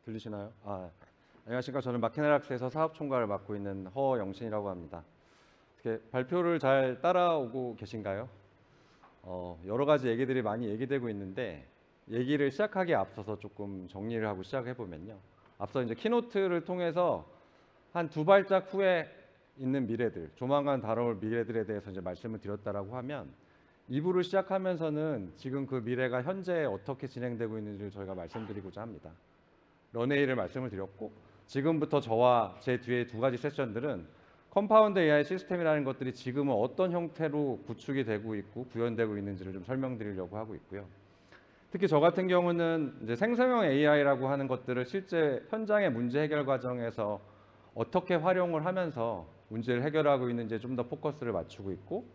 들리시나요? 안녕하십니까. 저는 마케나락스에서 사업총괄을 맡고 있는 허영신이라고 합니다. 어떻게 발표를 잘 따라오고 계신가요? 여러 가지 얘기들이 많이 얘기되고 있는데 얘기를 시작하기에 앞서서 조금 정리를 하고 시작해 보면요. 앞서 이제 키노트를 통해서 한 두 발짝 후에 있는 미래들, 조만간 다가올 미래들에 대해서 이제 말씀을 드렸다라고 하면 2부를 시작하면서는 지금 그 미래가 현재 어떻게 진행되고 있는지를 저희가 말씀드리고자 합니다. 런웨이를 말씀을 드렸고 지금부터 저와 제 뒤에 두 가지 세션들은 컴파운드 AI 시스템이라는 것들이 지금은 어떤 형태로 구축이 되고 있고 구현되고 있는지를 좀 설명드리려고 하고 있고요. 특히 저 같은 경우는 이제 생성형 AI라고 하는 것들을 실제 현장의 문제 해결 과정에서 어떻게 활용을 하면서 문제를 해결하고 있는지에 좀 더 포커스를 맞추고 있고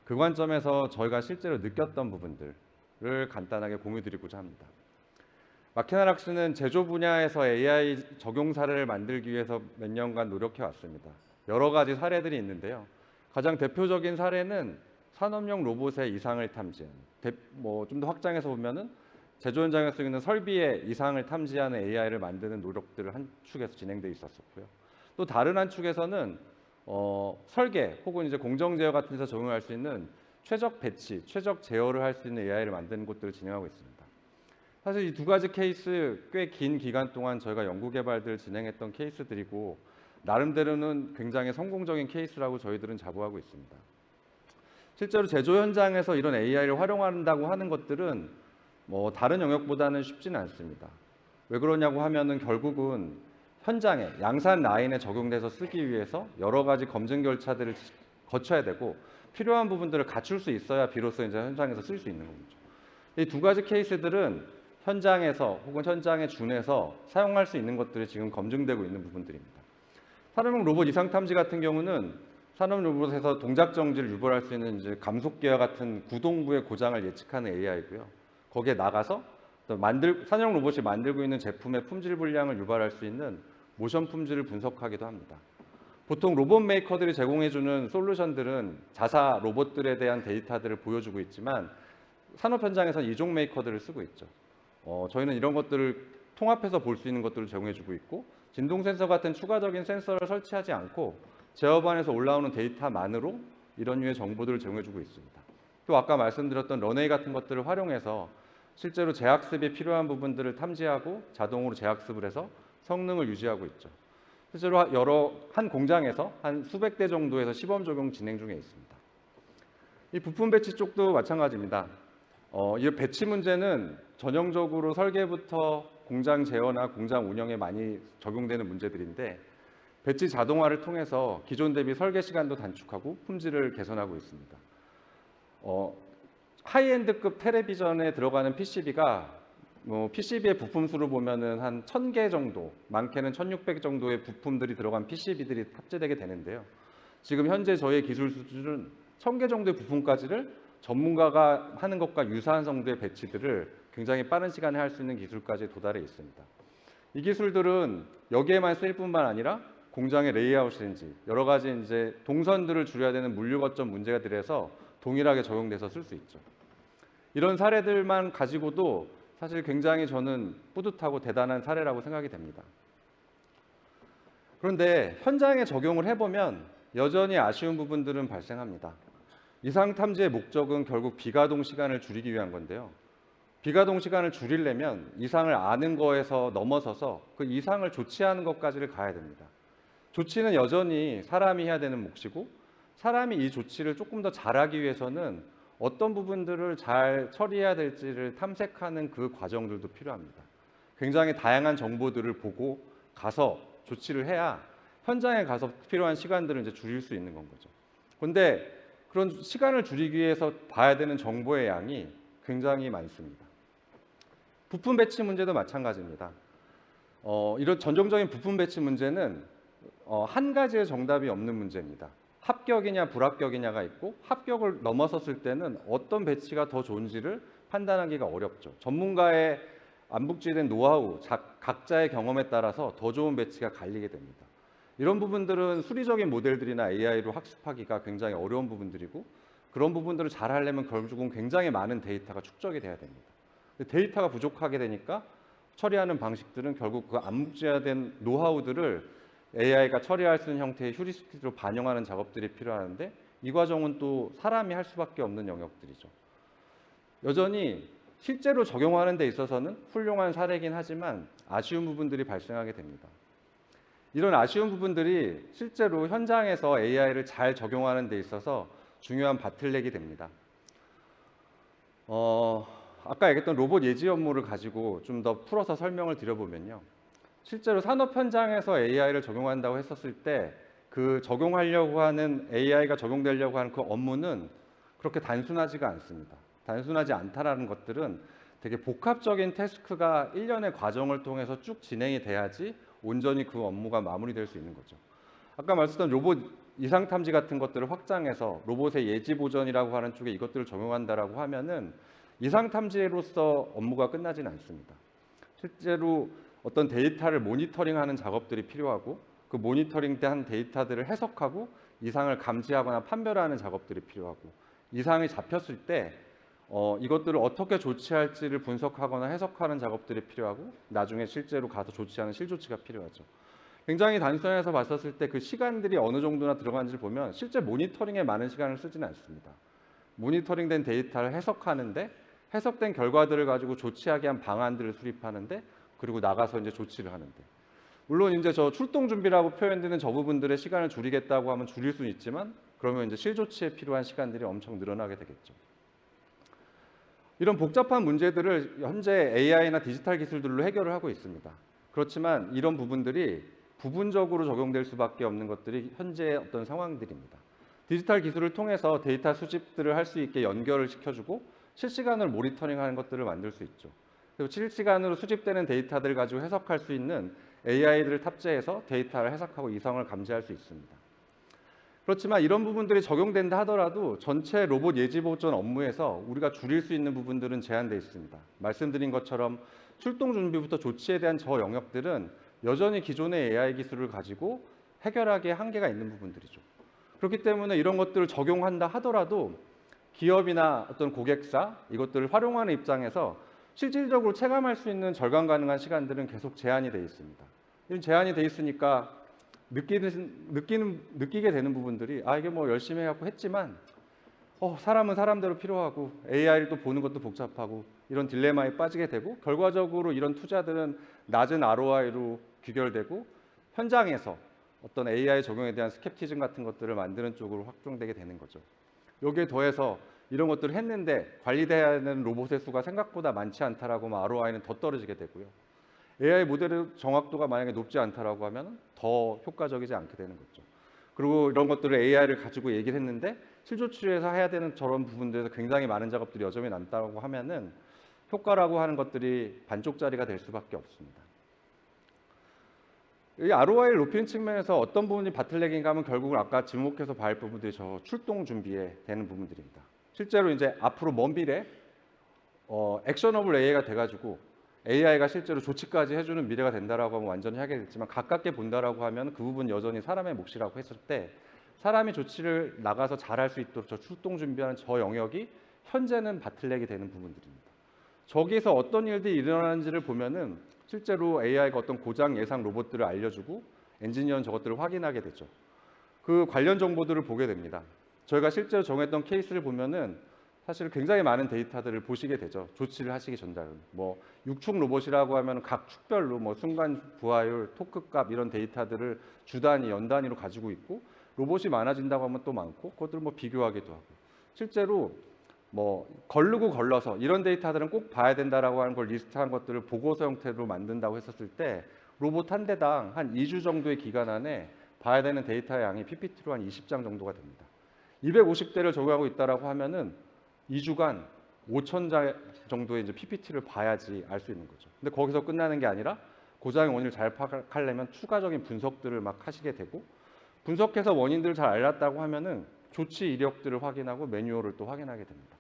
그 관점에서 저희가 실제로 느꼈던 부분들을 간단하게 공유드리고자 합니다. 마케나락스는 제조 분야에서 AI 적용 사례를 만들기 위해서 몇 년간 노력해 왔습니다. 여러 가지 사례들이 있는데요. 가장 대표적인 사례는 산업용 로봇의 이상을 탐지하는, 좀 더 확장해서 보면은 제조 현장에 쓰이는 설비의 이상을 탐지하는 AI를 만드는 노력들을 한 축에서 진행돼 있었었고요. 또 다른 한 축에서는 설계 혹은 이제 공정 제어 같은 데서 적용할 수 있는 최적 배치, 최적 제어를 할 수 있는 AI를 만드는 곳들을 진행하고 있습니다. 사실 이 두 가지 케이스 꽤 긴 기간 동안 저희가 연구 개발들을 진행했던 케이스들이고 나름대로는 굉장히 성공적인 케이스라고 저희들은 자부하고 있습니다. 실제로 제조 현장에서 이런 AI를 활용한다고 하는 것들은 다른 영역보다는 쉽지는 않습니다. 왜 그러냐고 하면은 결국은 현장에 양산 라인에 적용돼서 쓰기 위해서 여러 가지 검증 절차들을 거쳐야 되고 필요한 부분들을 갖출 수 있어야 비로소 이제 현장에서 쓸 수 있는 겁니다. 이 두 가지 케이스들은 현장에서 혹은 현장에 준해서 사용할 수 있는 것들이 지금 검증되고 있는 부분들입니다. 산업용 로봇 이상 탐지 같은 경우는 산업 로봇에서 동작 정지를 유발할 수 있는 이제 감속기와 같은 구동부의 고장을 예측하는 AI고요. 거기에 나가서 또 산업용 로봇이 만들고 있는 제품의 품질 불량을 유발할 수 있는 모션 품질을 분석하기도 합니다. 보통 로봇 메이커들이 제공해주는 솔루션들은 자사 로봇들에 대한 데이터들을 보여주고 있지만 산업 현장에서는 이종 메이커들을 쓰고 있죠. 저희는 이런 것들을 통합해서 볼 수 있는 것들을 제공해주고 있고 진동 센서 같은 추가적인 센서를 설치하지 않고 제어반에서 올라오는 데이터만으로 이런 류의 정보들을 제공해주고 있습니다. 또 아까 말씀드렸던 런웨이 같은 것들을 활용해서 실제로 재학습이 필요한 부분들을 탐지하고 자동으로 재학습을 해서 성능을 유지하고 있죠. 실제로 한 공장에서 한 수백 대 정도에서 시범 적용 진행 중에 있습니다. 이 부품 배치 쪽도 마찬가지입니다. 이 배치 문제는 전형적으로 설계부터 공장 제어나 공장 운영에 많이 적용되는 문제들인데 배치 자동화를 통해서 기존 대비 설계 시간도 단축하고 품질을 개선하고 있습니다. 하이엔드급 텔레비전에 들어가는 PCB가 PCB의 부품 수로 보면은 한 1000개 정도, 많게는 1600 정도의 부품들이 들어간 PCB들이 탑재되게 되는데요. 지금 현재 저희의 기술 수준은 1000개 정도의 부품까지를 전문가가 하는 것과 유사한 정도의 배치들을 굉장히 빠른 시간에 할 수 있는 기술까지 도달해 있습니다. 이 기술들은 여기에만 쓰일 뿐만 아니라 공장의 레이아웃이든지 여러 가지 이제 동선들을 줄여야 되는 물류 거점 문제들에서 동일하게 적용돼서 쓸 수 있죠. 이런 사례들만 가지고도 사실 굉장히 저는 뿌듯하고 대단한 사례라고 생각이 됩니다. 그런데 현장에 적용을 해보면 여전히 아쉬운 부분들은 발생합니다. 이상 탐지의 목적은 결국 비가동 시간을 줄이기 위한 건데요. 비가동 시간을 줄이려면 이상을 아는 거에서 넘어서서 그 이상을 조치하는 것까지를 가야 됩니다. 조치는 여전히 사람이 해야 되는 몫이고 사람이 이 조치를 조금 더 잘하기 위해서는 어떤 부분들을 잘 처리해야 될지를 탐색하는 그 과정들도 필요합니다. 굉장히 다양한 정보들을 보고 가서 조치를 해야 현장에 가서 필요한 시간들을 이제 줄일 수 있는 건 거죠. 그런데 그런 시간을 줄이기 위해서 봐야 되는 정보의 양이 굉장히 많습니다. 부품 배치 문제도 마찬가지입니다. 이런 전형적인 부품 배치 문제는 한 가지의 정답이 없는 문제입니다. 합격이냐 불합격이냐가 있고 합격을 넘어섰을 때는 어떤 배치가 더 좋은지를 판단하기가 어렵죠. 전문가의 암묵지된 노하우, 각자의 경험에 따라서 더 좋은 배치가 갈리게 됩니다. 이런 부분들은 수리적인 모델들이나 AI로 학습하기가 굉장히 어려운 부분들이고 그런 부분들을 잘 하려면 결국은 굉장히 많은 데이터가 축적이 돼야 됩니다. 데이터가 부족하게 되니까 처리하는 방식들은 결국 그 암묵지화된 노하우들을 AI가 처리할 수 있는 형태의 휴리스틱으로 반영하는 작업들이 필요하는데 이 과정은 또 사람이 할 수밖에 없는 영역들이죠. 여전히 실제로 적용하는 데 있어서는 훌륭한 사례이긴 하지만 아쉬운 부분들이 발생하게 됩니다. 이런 아쉬운 부분들이 실제로 현장에서 AI를 잘 적용하는 데 있어서 중요한 바틀렉이 됩니다. 아까 얘기했던 로봇 예지 업무를 가지고 좀 더 풀어서 설명을 드려보면요. 실제로 산업 현장에서 AI를 적용한다고 했었을 때 그 적용하려고 하는 AI가 적용되려고 하는 그 업무는 그렇게 단순하지가 않습니다. 단순하지 않다라는 것들은 되게 복합적인 태스크가 일련의 과정을 통해서 쭉 진행이 돼야지 온전히 그 업무가 마무리될 수 있는 거죠. 아까 말씀드린 로봇 이상 탐지 같은 것들을 확장해서 로봇의 예지 보전이라고 하는 쪽에 이것들을 적용한다라고 하면은 이상 탐지로서 업무가 끝나진 않습니다. 실제로 어떤 데이터를 모니터링하는 작업들이 필요하고 그 모니터링된 데이터들을 해석하고 이상을 감지하거나 판별하는 작업들이 필요하고 이상이 잡혔을 때 이것들을 어떻게 조치할지를 분석하거나 해석하는 작업들이 필요하고 나중에 실제로 가서 조치하는 실조치가 필요하죠. 굉장히 단순해서 봤었을 때 그 시간들이 어느 정도나 들어가는지를 보면 실제 모니터링에 많은 시간을 쓰지는 않습니다. 모니터링된 데이터를 해석하는데 해석된 결과들을 가지고 조치하게 한 방안들을 수립하는데 그리고 나가서 이제 조치를 하는데 물론 이제 저 출동 준비라고 표현되는 저 부분들의 시간을 줄이겠다고 하면 줄일 수는 있지만 그러면 이제 실조치에 필요한 시간들이 엄청 늘어나게 되겠죠. 이런 복잡한 문제들을 현재 AI나 디지털 기술들로 해결을 하고 있습니다. 그렇지만 이런 부분들이 부분적으로 적용될 수밖에 없는 것들이 현재의 어떤 상황들입니다. 디지털 기술을 통해서 데이터 수집들을 할 수 있게 연결을 시켜주고 실시간으로 모니터링하는 것들을 만들 수 있죠. 그리고 실시간으로 수집되는 데이터들을 가지고 해석할 수 있는 AI들을 탑재해서 데이터를 해석하고 이상을 감지할 수 있습니다. 그렇지만 이런 부분들이 적용된다 하더라도 전체 로봇 예지 보전 업무에서 우리가 줄일 수 있는 부분들은 제한되어 있습니다. 말씀드린 것처럼 출동 준비부터 조치에 대한 저 영역들은 여전히 기존의 AI 기술을 가지고 해결하기에 한계가 있는 부분들이죠. 그렇기 때문에 이런 것들을 적용한다 하더라도 기업이나 어떤 고객사 이것들을 활용하는 입장에서 실질적으로 체감할 수 있는 절감 가능한 시간들은 계속 제한이 되어 있습니다. 이런 제한이 되어 있으니까 느끼게 되는 부분들이 이게 뭐 열심히 해갖고 했지만 사람은 사람대로 필요하고 AI를 또 보는 것도 복잡하고 이런 딜레마에 빠지게 되고 결과적으로 이런 투자들은 낮은 ROI로 귀결되고 현장에서 어떤 AI 적용에 대한 스캡티즘 같은 것들을 만드는 쪽으로 확정되게 되는 거죠. 여기에 더해서 이런 것들을 했는데 관리돼야 하는 로봇의 수가 생각보다 많지 않다라고 하면 ROI는 더 떨어지게 되고요. AI 모델의 정확도가 만약에 높지 않다라고 하면 더 효과적이지 않게 되는 거죠. 그리고 이런 것들을 AI를 가지고 얘기를 했는데 실조치에서 해야 되는 저런 부분들에서 굉장히 많은 작업들이 여전히 남다고 하면은 효과라고 하는 것들이 반쪽짜리가 될 수밖에 없습니다. 이 ROI를 높이는 측면에서 어떤 부분이 바틀렉인가 하면 결국은 아까 지목해서 봐야 할 부분들이 저 출동 준비에 되는 부분들입니다. 실제로 이제 앞으로 먼 미래 액셔너블 AI가 돼가지고 AI가 실제로 조치까지 해주는 미래가 된다라고 하면 완전히 하게 됐지만 가깝게 본다라고 하면 그 부분 여전히 사람의 몫이라고 했을 때 사람이 조치를 나가서 잘할 수 있도록 저 출동 준비하는 저 영역이 현재는 바틀렉이 되는 부분들입니다. 저기에서 어떤 일들이 일어나는지를 보면은 실제로 AI가 어떤 고장 예상 로봇들을 알려주고 엔지니어는 저것들을 확인하게 되죠. 그 관련 정보들을 보게 됩니다. 저희가 실제로 정했던 케이스를 보면은 사실 굉장히 많은 데이터들을 보시게 되죠. 조치를 하시기 전날은. 뭐 육축 로봇이라고 하면 각 축별로 뭐 순간 부하율, 토크값 이런 데이터들을 주 단위, 연 단위로 가지고 있고 로봇이 많아진다고 하면 또 많고 그것들을 뭐 비교하기도 하고 실제로 뭐 걸르고 걸러서 이런 데이터들은 꼭 봐야 된다라고 하는 걸 리스트한 것들을 보고서 형태로 만든다고 했었을 때 로봇 한 대당 한 2주 정도의 기간 안에 봐야 되는 데이터의 양이 PPT로 한 20장 정도가 됩니다. 250대를 적용하고 있다라고 하면은 2주간 5,000장 정도의 이제 PPT를 봐야지 알 수 있는 거죠. 근데 거기서 끝나는 게 아니라 고장의 원인을 잘 파악하려면 추가적인 분석들을 막 하시게 되고 분석해서 원인들을 잘 알았다고 하면은 조치 이력들을 확인하고 매뉴얼을 또 확인하게 됩니다.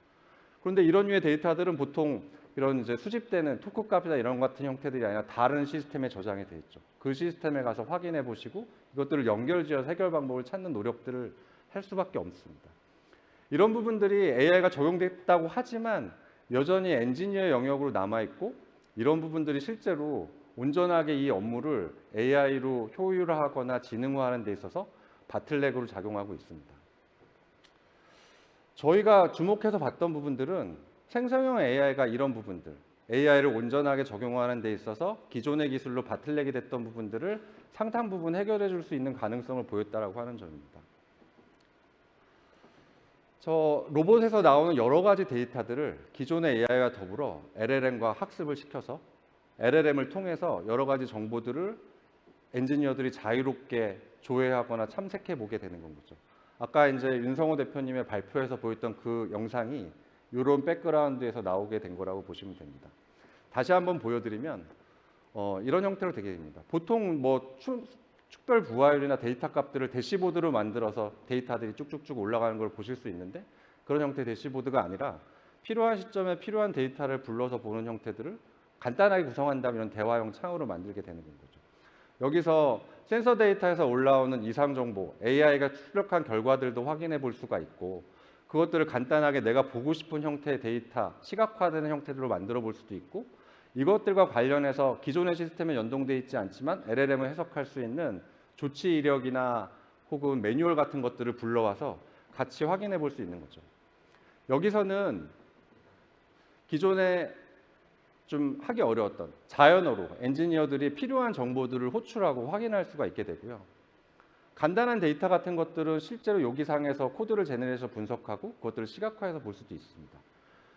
그런데 이런 류의 데이터들은 보통 이런 이제 수집되는 토크값이나 이런 같은 형태들이 아니라 다른 시스템에 저장이 돼 있죠. 그 시스템에 가서 확인해 보시고 이것들을 연결지어서 해결 방법을 찾는 노력들을 할 수밖에 없습니다. 이런 부분들이 AI가 적용됐다고 하지만 여전히 엔지니어 영역으로 남아있고 이런 부분들이 실제로 온전하게 이 업무를 AI로 효율화하거나 지능화하는 데 있어서 바틀렉으로 작용하고 있습니다. 저희가 주목해서 봤던 부분들은 생성형 AI가 이런 부분들, AI를 온전하게 적용하는 데 있어서 기존의 기술로 바틀렉이 됐던 부분들을 상당 부분 해결해 줄 수 있는 가능성을 보였다라고 하는 점입니다. 저 로봇에서 나오는 여러 가지 데이터들을 기존의 AI와 더불어 LLM과 학습을 시켜서 LLM을 통해서 여러 가지 정보들을 엔지니어들이 자유롭게 조회하거나 탐색해 보게 되는 거죠. 아까 이제 윤성호 대표님의 발표에서 보였던 그 영상이 이런 백그라운드에서 나오게 된 거라고 보시면 됩니다. 다시 한번 보여드리면 이런 형태로 되게 됩니다. 보통 뭐 축별 부하율이나 데이터 값들을 대시보드로 만들어서 데이터들이 쭉쭉쭉 올라가는 걸 보실 수 있는데 그런 형태의 대시보드가 아니라 필요한 시점에 필요한 데이터를 불러서 보는 형태들을 간단하게 구성한 다음에 이런 대화형 창으로 만들게 되는 거죠. 여기서 센서 데이터에서 올라오는 이상 정보, AI가 출력한 결과들도 확인해 볼 수가 있고 그것들을 간단하게 내가 보고 싶은 형태의 데이터, 시각화되는 형태로 만들어 볼 수도 있고 이것들과 관련해서 기존의 시스템에 연동되어 있지 않지만 LLM을 해석할 수 있는 조치 이력이나 혹은 매뉴얼 같은 것들을 불러와서 같이 확인해 볼 수 있는 거죠. 여기서는 기존에 좀 하기 어려웠던 자연어로 엔지니어들이 필요한 정보들을 호출하고 확인할 수가 있게 되고요. 간단한 데이터 같은 것들은 실제로 여기상에서 코드를 제너레이션해서 분석하고 그것들을 시각화해서 볼 수도 있습니다.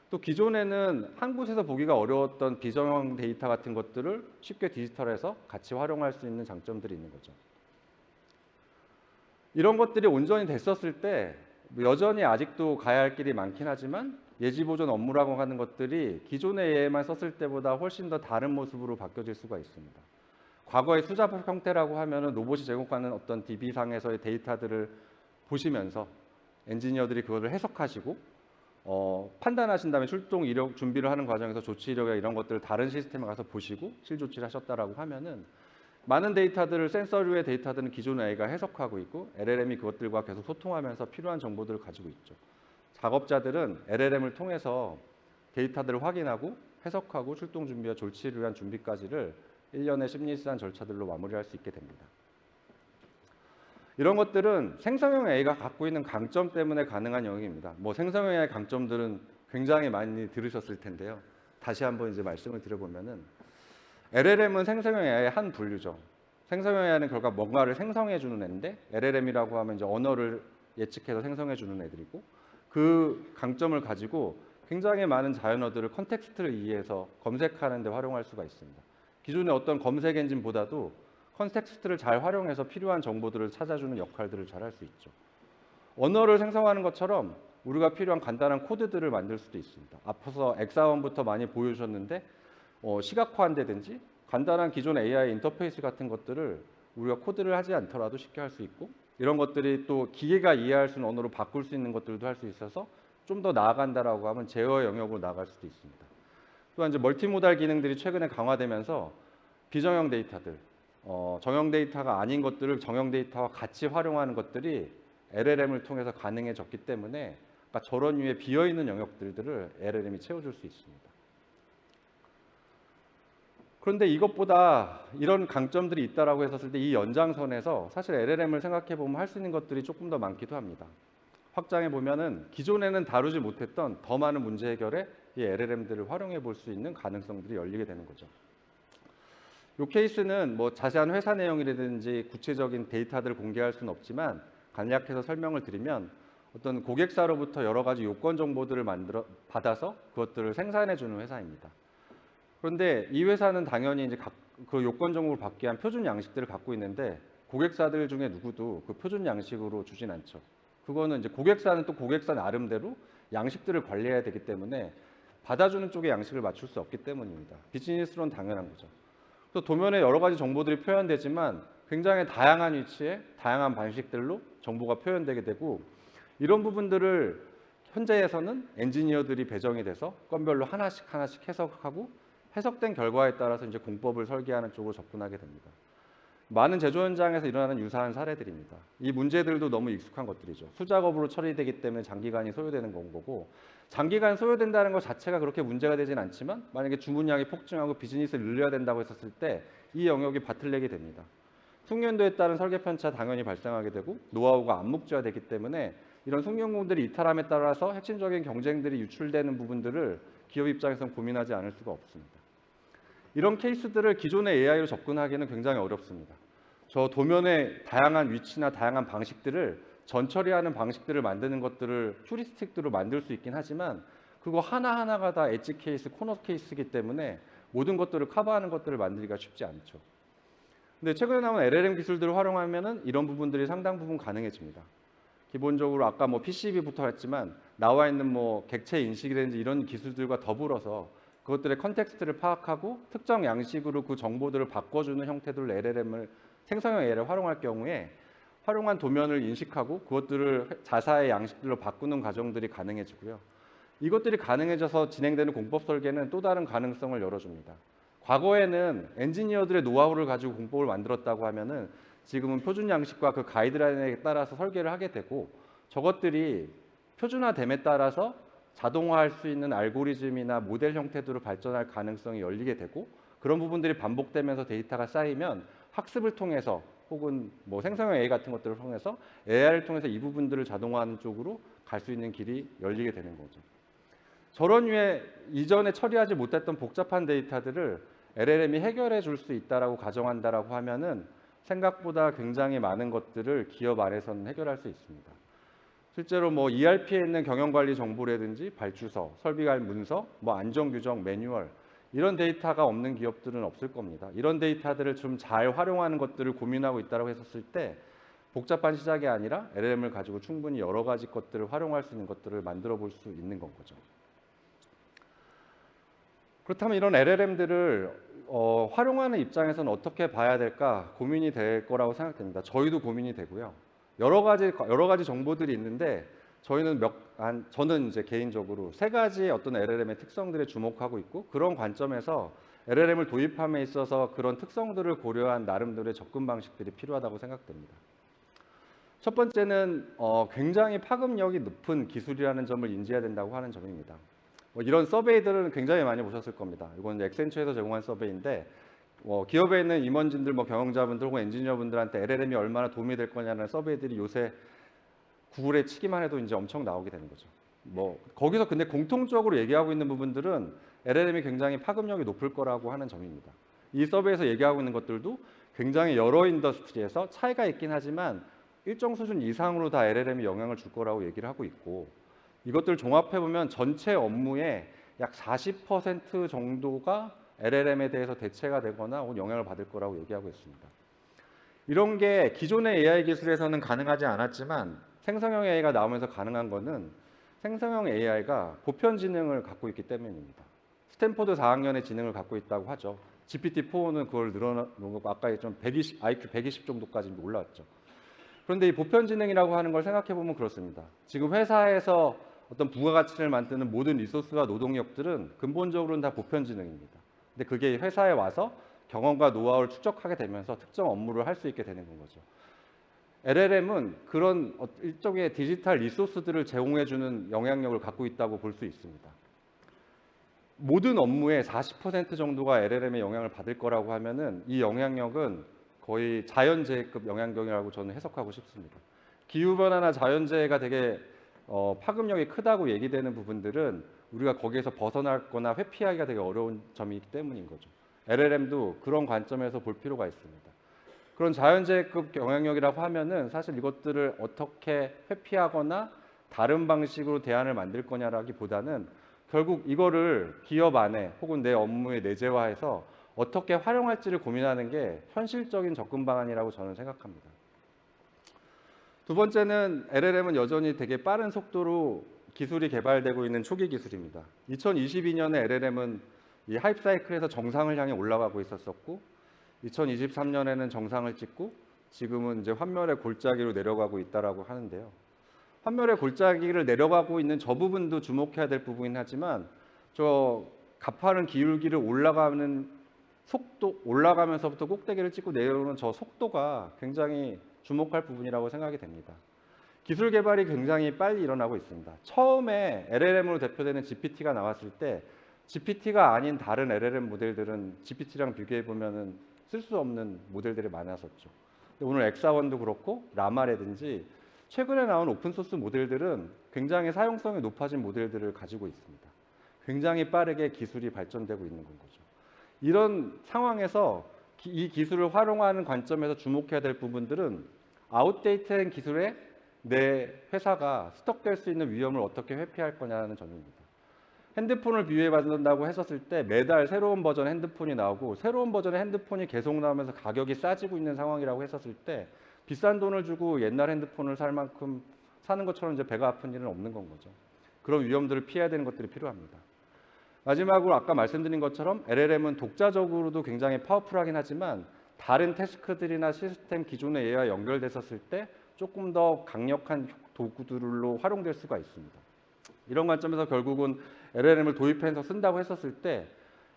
또 기존에는 한 곳에서 보기가 어려웠던 비정형 데이터 같은 것들을 쉽게 디지털해서 같이 활용할 수 있는 장점들이 있는 거죠. 이런 것들이 온전히 됐었을 때 여전히 아직도 가야 할 길이 많긴 하지만 예지보존 업무라고 하는 것들이 기존의 AI만 썼을 때보다 훨씬 더 다른 모습으로 바뀌어질 수가 있습니다. 과거의 수작업 형태라고 하면은 로봇이 제공하는 어떤 DB상에서의 데이터들을 보시면서 엔지니어들이 그것을 해석하시고 판단하신 다음에 출동 이력 준비를 하는 과정에서 조치 이력이나 이런 것들을 다른 시스템에 가서 보시고 실조치를 하셨다라고 하면은 많은 데이터들을 센서류의 데이터들은 기존의 AI가 해석하고 있고 LLM이 그것들과 계속 소통하면서 필요한 정보들을 가지고 있죠. 작업자들은 LLM을 통해서 데이터들을 확인하고 해석하고 출동 준비와 조치를 위한 준비까지를 일련의 심리시한 절차들로 마무리할 수 있게 됩니다. 이런 것들은 생성형 AI가 갖고 있는 강점 때문에 가능한 영역입니다. 뭐 생성형 AI 강점들은 굉장히 많이 들으셨을 텐데요. 다시 한번 이제 말씀을 드려보면은 LLM은 생성형 AI의 한 분류죠. 생성형 AI는 결국 뭔가를 생성해 주는 애인데 LLM이라고 하면 이제 언어를 예측해서 생성해 주는 애들이고 그 강점을 가지고 굉장히 많은 자연어들을 컨텍스트를 이해해서 검색하는 데 활용할 수가 있습니다. 기존의 어떤 검색 엔진보다도 컨텍스트를 잘 활용해서 필요한 정보들을 찾아주는 역할들을 잘 할 수 있죠. 언어를 생성하는 것처럼 우리가 필요한 간단한 코드들을 만들 수도 있습니다. 앞서서 엑사원부터 많이 보여주셨는데 시각화한다든지 간단한 기존 AI 인터페이스 같은 것들을 우리가 코드를 하지 않더라도 쉽게 할 수 있고 이런 것들이 또 기계가 이해할 수 있는 언어로 바꿀 수 있는 것들도 할 수 있어서 좀 더 나아간다라고 하면 제어의 영역으로 나아갈 수도 있습니다. 또한 이제 멀티모달 기능들이 최근에 강화되면서 비정형 데이터들, 정형 데이터가 아닌 것들을 정형 데이터와 같이 활용하는 것들이 LLM을 통해서 가능해졌기 때문에 그러니까 저런 류의 비어있는 영역들을 LLM이 채워줄 수 있습니다. 그런데 이것보다 이런 강점들이 있다라고 했었을 때 이 연장선에서 사실 LLM을 생각해 보면 할 수 있는 것들이 조금 더 많기도 합니다. 확장해 보면은 기존에는 다루지 못했던 더 많은 문제 해결에 이 LLM들을 활용해 볼 수 있는 가능성들이 열리게 되는 거죠. 이 케이스는 뭐 자세한 회사 내용이라든지 구체적인 데이터들을 공개할 수는 없지만 간략해서 설명을 드리면 어떤 고객사로부터 여러 가지 요건 정보들을 받아서 그것들을 생산해 주는 회사입니다. 그런데 이 회사는 당연히 이제 그 요건 정보를 받기 위한 표준 양식들을 갖고 있는데 고객사들 중에 누구도 그 표준 양식으로 주진 않죠. 그거는 이제 고객사는 또 고객사 나름대로 양식들을 관리해야 되기 때문에 받아주는 쪽의 양식을 맞출 수 없기 때문입니다. 비즈니스로는 당연한 거죠. 또 도면에 여러 가지 정보들이 표현되지만 굉장히 다양한 위치에 다양한 방식들로 정보가 표현되게 되고 이런 부분들을 현재에서는 엔지니어들이 배정이 돼서 건별로 하나씩 해석하고 해석된 결과에 따라서 이제 공법을 설계하는 쪽으로 접근하게 됩니다. 많은 제조 현장에서 일어나는 유사한 사례들입니다. 이 문제들도 너무 익숙한 것들이죠. 수작업으로 처리되기 때문에 장기간이 소요되는 건 거고 장기간 소요된다는 것 자체가 그렇게 문제가 되진 않지만 만약에 주문량이 폭증하고 비즈니스를 늘려야 된다고 했었을 때 이 영역이 바틀렉이 됩니다. 숙련도에 따른 설계 편차 당연히 발생하게 되고 노하우가 암묵지화되기 때문에 이런 숙련공들이 이탈함에 따라서 핵심적인 경쟁들이 유출되는 부분들을 기업 입장에서는 고민하지 않을 수가 없습니다. 이런 케이스들을 기존의 AI로 접근하기는 굉장히 어렵습니다. 저 도면의 다양한 위치나 다양한 방식들을 전처리하는 방식들을 만드는 것들을 휴리스틱으로 만들 수 있긴 하지만 그거 하나하나가 다 엣지 케이스, 코너 케이스이기 때문에 모든 것들을 커버하는 것들을 만들기가 쉽지 않죠. 근데 최근에 나온 LLM 기술들을 활용하면은 이런 부분들이 상당 부분 가능해집니다. 기본적으로 아까 뭐 PCB부터 했지만 나와 있는 뭐 객체 인식이라든지 이런 기술들과 더불어서 그것들의 컨텍스트를 파악하고 특정 양식으로 그 정보들을 바꿔주는 형태들로 LLM을 생성형 AI를 활용할 경우에 활용한 도면을 인식하고 그것들을 자사의 양식들로 바꾸는 과정들이 가능해지고요. 이것들이 가능해져서 진행되는 공법 설계는 또 다른 가능성을 열어줍니다. 과거에는 엔지니어들의 노하우를 가지고 공법을 만들었다고 하면은 지금은 표준 양식과 그 가이드라인에 따라서 설계를 하게 되고 저것들이 표준화됨에 따라서 자동화할 수 있는 알고리즘이나 모델 형태로 발전할 가능성이 열리게 되고 그런 부분들이 반복되면서 데이터가 쌓이면 학습을 통해서 혹은 뭐 생성형 AI 같은 것들을 통해서 AI를 통해서 이 부분들을 자동화하는 쪽으로 갈 수 있는 길이 열리게 되는 거죠. 저런 류의 이전에 처리하지 못했던 복잡한 데이터들을 LLM이 해결해 줄 수 있다라고 가정한다라고 하면은 생각보다 굉장히 많은 것들을 기업 안에서는 해결할 수 있습니다. 실제로 뭐 ERP에 있는 경영관리 정보라든지 발주서, 설비관 문서, 뭐 안전규정, 매뉴얼 이런 데이터가 없는 기업들은 없을 겁니다. 이런 데이터들을 좀 잘 활용하는 것들을 고민하고 있다고 했었을 때 복잡한 시작이 아니라 LLM을 가지고 충분히 여러 가지 것들을 활용할 수 있는 것들을 만들어 볼 수 있는 건 거죠. 그렇다면 이런 LLM들을 활용하는 입장에서는 어떻게 봐야 될까 고민이 될 거라고 생각됩니다. 저희도 고민이 되고요. 여러 가지 정보들이 있는데 저는 이제 개인적으로 세 가지의 어떤 LLM의 특성들에 주목하고 있고 그런 관점에서 LLM을 도입함에 있어서 그런 특성들을 고려한 나름대로의 접근 방식들이 필요하다고 생각됩니다. 첫 번째는 굉장히 파급력이 높은 기술이라는 점을 인지해야 된다고 하는 점입니다. 이런 서베이들은 굉장히 많이 보셨을 겁니다. 이건 엑센처에서 제공한 서베이인데 기업에 있는 임원진들, 경영자분들 혹은 엔지니어분들한테 LLM이 얼마나 도움이 될 거냐는 서베이들이 요새 구글에 치기만 해도 이제 엄청 나오게 되는 거죠. 거기서 근데 공통적으로 얘기하고 있는 부분들은 LLM이 굉장히 파급력이 높을 거라고 하는 점입니다. 이 서베이에서 얘기하고 있는 것들도 굉장히 여러 인더스트리에서 차이가 있긴 하지만 일정 수준 이상으로 다 LLM이 영향을 줄 거라고 얘기를 하고 있고 이것들 종합해보면 전체 업무의 약 40% 정도가 LLM에 대해서 대체가 되거나 혹은 영향을 받을 거라고 얘기하고 있습니다. 이런 게 기존의 AI 기술에서는 가능하지 않았지만 생성형 AI가 나오면서 가능한 거는 생성형 AI가 보편 지능을 갖고 있기 때문입니다. 스탠포드 4학년의 지능을 갖고 있다고 하죠. GPT-4는 그걸 늘어놓은 거 아까 좀 IQ 120 정도까지 올라왔죠. 그런데 이 보편 지능이라고 하는 걸 생각해 보면 그렇습니다. 지금 회사에서 어떤 부가가치를 만드는 모든 리소스와 노동력들은 근본적으로는 다 보편 지능입니다. 근데 그게 회사에 와서 경험과 노하우를 축적하게 되면서 특정 업무를 할 수 있게 되는 건 거죠. LLM은 그런 일종의 디지털 리소스들을 제공해주는 영향력을 갖고 있다고 볼 수 있습니다. 모든 업무의 40% 정도가 LLM의 영향을 받을 거라고 하면은 이 영향력은 거의 자연재해급 영향력이라고 저는 해석하고 싶습니다. 기후변화나 자연재해가 되게 파급력이 크다고 얘기되는 부분들은 우리가 거기에서 벗어나거나 회피하기가 되게 어려운 점이 있기 때문인 거죠. LLM도 그런 관점에서 볼 필요가 있습니다. 그런 자연재해급 영향력이라고 하면은 사실 이것들을 어떻게 회피하거나 다른 방식으로 대안을 만들 거냐라기보다는 결국 이거를 기업 안에 혹은 내 업무에 내재화해서 어떻게 활용할지를 고민하는 게 현실적인 접근 방안이라고 저는 생각합니다. 두 번째는 LLM은 여전히 되게 빠른 속도로 기술이 개발되고 있는 초기 기술입니다. 2022년에 LLM은 이 하이프 사이클에서 정상을 향해 올라가고 있었었고 2023년에는 정상을 찍고 지금은 이제 환멸의 골짜기로 내려가고 있다라고 하는데요. 환멸의 골짜기를 내려가고 있는 저 부분도 주목해야 될 부분이긴 하지만 저 가파른 기울기를 올라가는 속도, 올라가면서부터 꼭대기를 찍고 내려오는 저 속도가 굉장히 주목할 부분이라고 생각이 됩니다. 기술 개발이 굉장히 빨리 일어나고 있습니다. 처음에 LLM으로 대표되는 GPT가 나왔을 때 GPT가 아닌 다른 LLM 모델들은 GPT랑 비교해 보면은 쓸 수 없는 모델들이 많았었죠. 오늘 엑사원도 그렇고 라마라든지 최근에 나온 오픈소스 모델들은 굉장히 사용성이 높아진 모델들을 가지고 있습니다. 굉장히 빠르게 기술이 발전되고 있는 건 거죠. 이런 상황에서 이 기술을 활용하는 관점에서 주목해야 될 부분들은 아웃데이트된 기술에 내 회사가 스톡될 수 있는 위험을 어떻게 회피할 거냐는 점입니다. 핸드폰을 비유해 받는다고 했었을 때 매달 새로운 버전 핸드폰이 나오고 새로운 버전의 핸드폰이 계속 나오면서 가격이 싸지고 있는 상황이라고 했었을 때 비싼 돈을 주고 옛날 핸드폰을 살 만큼 사는 것처럼 이제 배가 아픈 일은 없는 건 거죠. 그런 위험들을 피해야 되는 것들이 필요합니다. 마지막으로 아까 말씀드린 것처럼 LLM은 독자적으로도 굉장히 파워풀하긴 하지만 다른 태스크들이나 시스템 기존의 AI와 연결됐었을 때 조금 더 강력한 도구들로 활용될 수가 있습니다. 이런 관점에서 결국은 LLM을 도입해서 쓴다고 했었을 때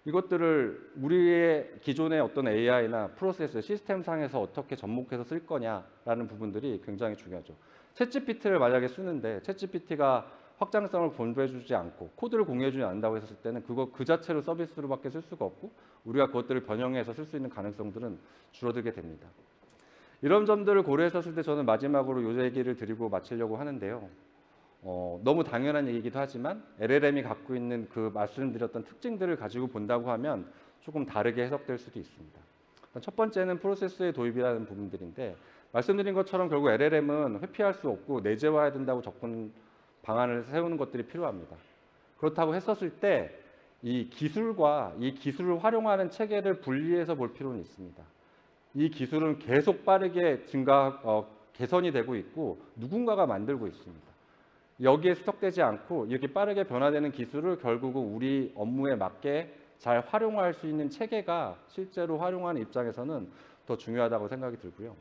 이것들을 우리의 기존의 어떤 AI나 프로세스, 시스템상에서 어떻게 접목해서 쓸 거냐라는 부분들이 굉장히 중요하죠. 챗GPT를 만약에 쓰는데 챗GPT가 확장성을 공부해주지 않고 코드를 공유해주지 않는다고 했을 때는 그거 그 자체로 서비스로밖에 쓸 수가 없고 우리가 그것들을 변형해서 쓸 수 있는 가능성들은 줄어들게 됩니다. 이런 점들을 고려했었을 때 저는 마지막으로 요 얘기를 드리고 마치려고 하는데요. 너무 당연한 얘기이기도 하지만 LLM이 갖고 있는 그 말씀드렸던 특징들을 가지고 본다고 하면 조금 다르게 해석될 수도 있습니다. 첫 번째는 프로세스의 도입이라는 부분들인데 말씀드린 것처럼 결국 LLM은 회피할 수 없고 내재화해야 된다고 접근 방안을 세우는 것들이 필요합니다. 그렇다고 했었을 때 이 기술과 이 기술을 활용하는 체계를 분리해서 볼 필요는 있습니다. 이 기술은 계속 빠르게 개선이 되고 있고 누군가가 만들고 있습니다. 여기에 스톡되지 않고 이렇게 빠르게 변화되는 기술을 결국은 우리 업무에 맞게 잘 활용할 수 있는 체계가 실제로 활용하는 입장에서는 더 중요하다고 생각이 들고요.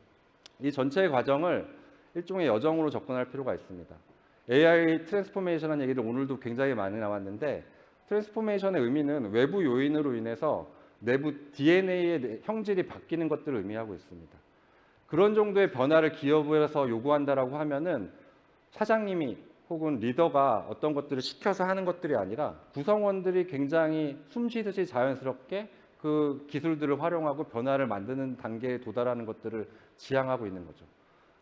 이 전체의 과정을 일종의 여정으로 접근할 필요가 있습니다. AI 트랜스포메이션이라는 얘기를 오늘도 굉장히 많이 나왔는데 트랜스포메이션의 의미는 외부 요인으로 인해서 내부 DNA의 형질이 바뀌는 것들을 의미하고 있습니다. 그런 정도의 변화를 기업에서 요구한다라고 하면은 사장님이 혹은 리더가 어떤 것들을 시켜서 하는 것들이 아니라 구성원들이 굉장히 숨쉬듯이 자연스럽게 그 기술들을 활용하고 변화를 만드는 단계에 도달하는 것들을 지향하고 있는 거죠.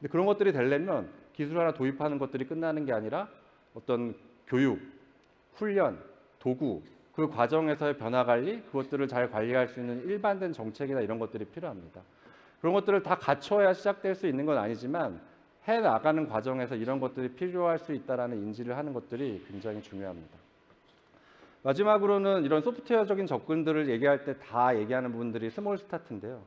근데 그런 것들이 되려면 기술 하나 도입하는 것들이 끝나는 게 아니라 어떤 교육, 훈련, 도구, 그 과정에서의 변화 관리, 그것들을 잘 관리할 수 있는 일반된 정책이나 이런 것들이 필요합니다. 그런 것들을 다 갖춰야 시작될 수 있는 건 아니지만 해나가는 과정에서 이런 것들이 필요할 수 있다는 인지를 하는 것들이 굉장히 중요합니다. 마지막으로는 이런 소프트웨어적인 접근들을 얘기할 때 다 얘기하는 부분들이 스몰 스타트인데요.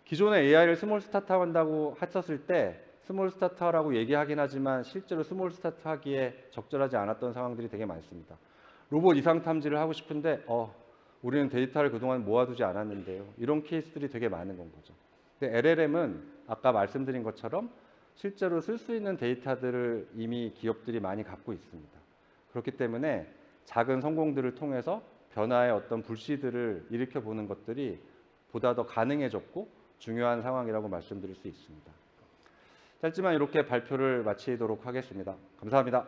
기존의 AI를 스몰 스타트 한다고 했었을 때 스몰 스타트라고 얘기하긴 하지만 실제로 스몰 스타트 하기에 적절하지 않았던 상황들이 되게 많습니다. 로봇 이상 탐지를 하고 싶은데 우리는 데이터를 그동안 모아두지 않았는데요. 이런 케이스들이 되게 많은 건 거죠. 근데 LLM은 아까 말씀드린 것처럼 실제로 쓸 수 있는 데이터들을 이미 기업들이 많이 갖고 있습니다. 그렇기 때문에 작은 성공들을 통해서 변화의 어떤 불씨들을 일으켜보는 것들이 보다 더 가능해졌고 중요한 상황이라고 말씀드릴 수 있습니다. 짧지만 이렇게 발표를 마치도록 하겠습니다. 감사합니다.